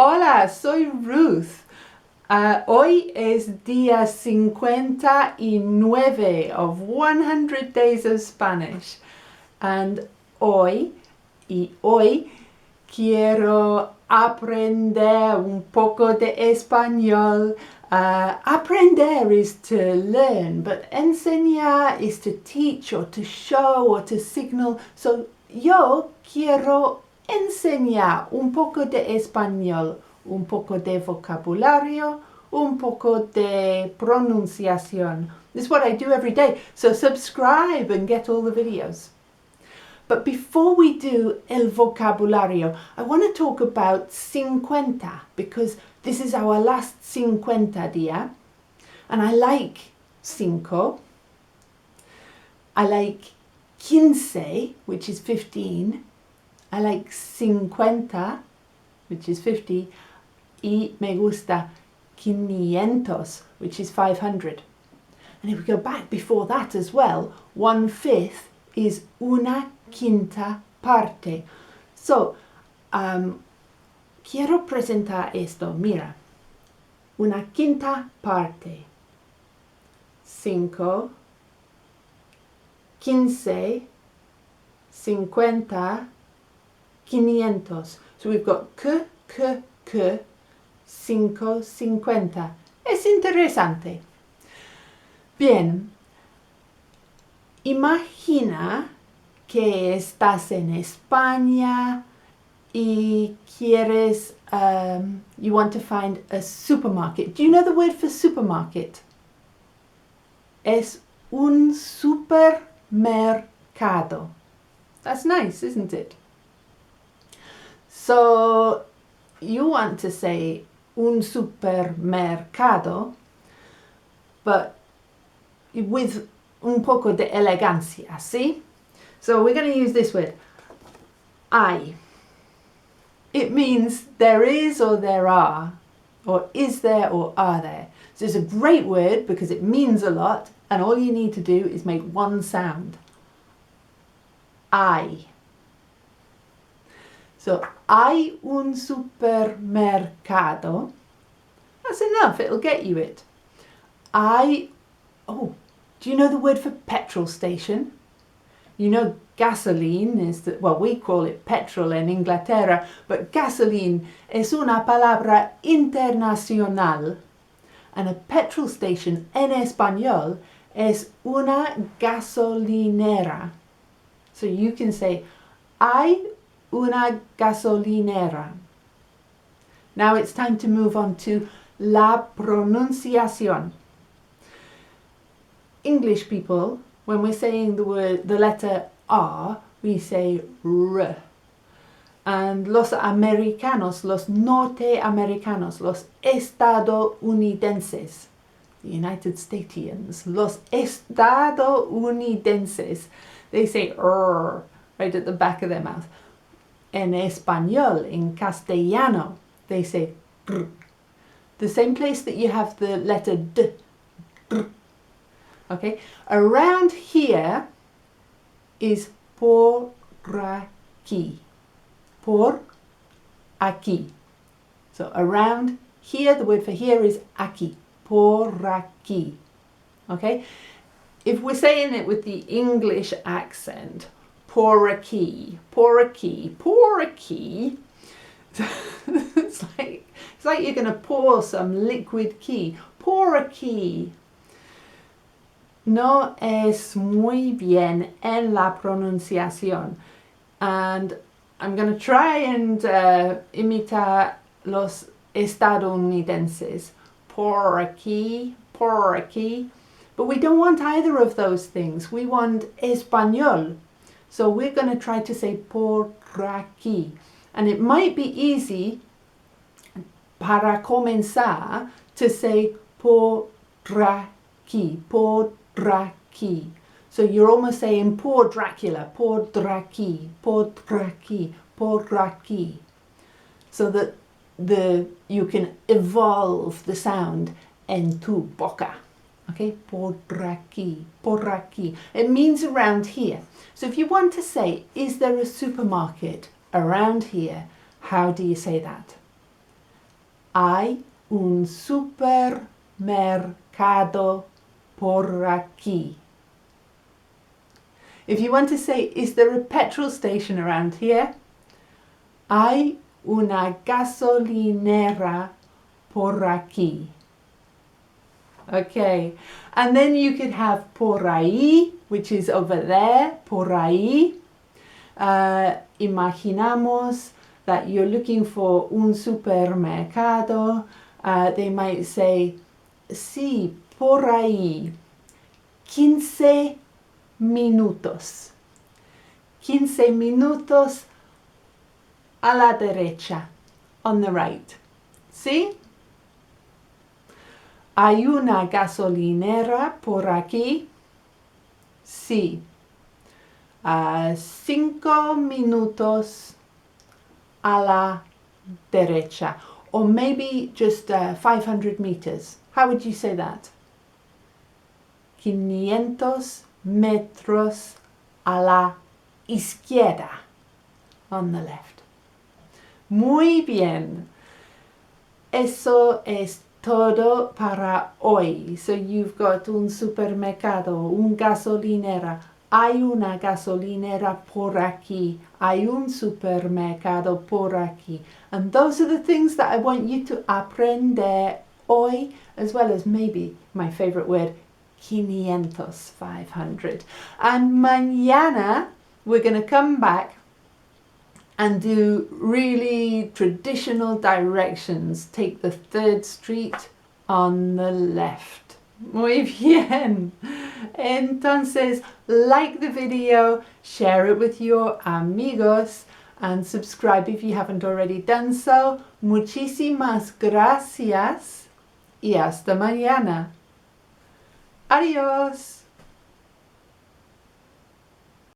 Hola, soy Ruth. Hoy es día 59 of 100 Days of Spanish. And hoy quiero aprender un poco de español. Aprender is to learn, but enseñar is to teach or to show or to signal. So yo quiero enseñar un poco de español, un poco de vocabulario, un poco de pronunciación. This is what I do every day. So subscribe and get all the videos. But before we do el vocabulario, I want to talk about 50 because this is our last 50 dia. And I like cinco. I like quince, which is 15. I like 50, which is 50. Y me gusta 500, which is 500. And if we go back before that as well, 1/5 is una quinta parte. So, quiero presentar esto. Mira, una quinta parte. 5, 15, 50, 500. So we've got que, 5, 50. Es interesante. Bien. Imagina que estás en España y quieres, you want to find a supermarket. Do you know the word for supermarket? Es un supermercado. That's nice, isn't it? So you want to say un supermercado, but with un poco de elegancia, see? So we're going to use this word, hay. It means there is or there are, or is there or are there. So it's a great word because it means a lot, and all you need to do is make one sound. Hay. So, hay un supermercado. That's enough, it'll get you it. Do you know the word for petrol station? You know gasoline is, we call it petrol in Inglaterra, but gasoline es una palabra internacional. And a petrol station en español es una gasolinera. So you can say, hay una gasolinera. Now it's time to move on to la pronunciación. English people, when we're saying the letter R, we say R. And los americanos, los norteamericanos, los estadounidenses, the United Statesians, los estadounidenses, they say R right at the back of their mouth. En español, in castellano, they say R. The same place that you have the letter D. R. Okay, around here is por aquí. Por aquí. So around here, the word for here is aquí. Por aquí. Okay, if we're saying it with the English accent, pour a key, pour a key, pour a key. it's like you're going to pour some liquid key. Pour a key. No es muy bien en la pronunciación. And I'm going to try and imitar los estadounidenses. Pour a key, pour a key. But we don't want either of those things. We want español. So we're going to try to say por aquí. And it might be easy para comenzar to say por aquí, por aquí. So you're almost saying por Dracula, por aquí, por aquí, por aquí. So that you can evolve the sound en tu boca. Okay, por aquí, por aquí. It means around here. So if you want to say, is there a supermarket around here? How do you say that? Hay un supermercado por aquí. If you want to say, is there a petrol station around here? Hay una gasolinera por aquí. Okay, and then you could have por ahí, which is over there, por ahí. Imaginamos that you're looking for un supermercado. They might say, sí, por ahí. 15 minutos. 15 minutos a la derecha, on the right. ¿Sí? ¿Hay una gasolinera por aquí? Sí. 5 minutos a la derecha. Or maybe just 500 meters. How would you say that? 500 metros a la izquierda. On the left. Muy bien. Eso es todo para hoy. So you've got un supermercado, un gasolinera. Hay una gasolinera por aquí. Hay un supermercado por aquí. And those are the things that I want you to aprender hoy, as well as maybe my favorite word, 500, 500. And mañana we're going to come back and do really traditional directions. Take the 3rd street on the left. Muy bien. Entonces, like the video, share it with your amigos, and subscribe if you haven't already done so. Muchísimas gracias y hasta mañana. Adiós.